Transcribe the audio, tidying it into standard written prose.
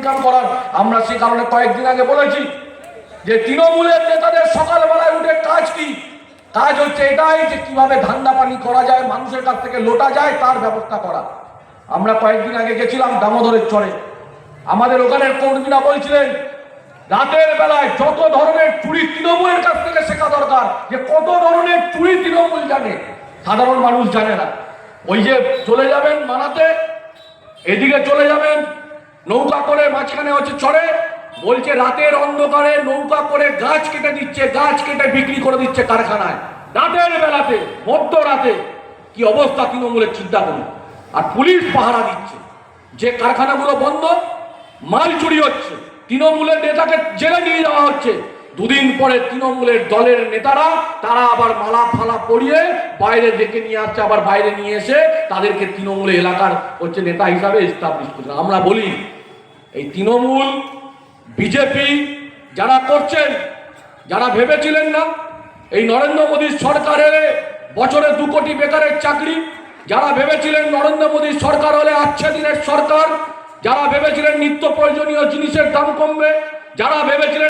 Income করার। আমরা সে কারণে কয়েকদিন আগে বলেছি যে তৃণমূলের নেতাদের সকালবেলায় উঠে কাজ কি? কাজ হচ্ছে এটাই যে কিভাবে ধান্দা পানি করা যায়, মানুষের কাছ থেকে লোটা যায় তার ব্যবস্থা করা। আমরা কয়েকদিন আগে গেছিলাম দামোদরের চরে, আমাদের ওখানের কর্মীরা বলছিলেন রাতের বেলায় যত ধরনের চুরি তৃণমূলের কাছ থেকে শেখা দরকার, যে কত ধরনের চুরি তৃণমূল জানে, সাধারণ মানুষ জানে না। ওই যে চলে যাবেন মানাতে, এদিকে চলে যাবেন নৌকা করে, মাঝখানে হচ্ছে চরে, বলছে রাতের অন্ধকারে নৌকা করে গাছ কেটে দিচ্ছে, গাছ কেটে বিক্রি করে দিচ্ছে কারখানায় রাতের বেলাতে, মধ্যরাতে। কি অবস্থা তৃণমূলের চিন্তা করুন। আর পুলিশ পাহারা দিচ্ছে, যে কারখানাগুলো বন্ধ, মাল চুরি হচ্ছে, তৃণমূলের নেতাকে জেলে নিয়ে যাওয়া হচ্ছে। দুদিন পরে তৃণমূলের দলের নেতারা তারা আবার মালা ফালা পরিয়ে বাইরে ডেকে নিয়ে আসছে, আবার বাইরে নিয়ে এসে তাদেরকে তৃণমূলের এলাকার হচ্ছে নেতা হিসাবে এস্টাবলিশ করছে। আমরা বলি এই তৃণমূল বিজেপি যারা করছেন, যারা ভেবেছিলেন না এই নরেন্দ্র মোদীর সরকারের বছরে 2 কোটি বেকারের চাকরি, যারা ভেবেছিলেন নরেন্দ্র মোদীর সরকার হলে আচ্ছা দিনের সরকার, যারা ভেবেছিলেন নিত্য প্রয়োজনীয় জিনিসের দাম কমবে, যারা ভেবেছিলেন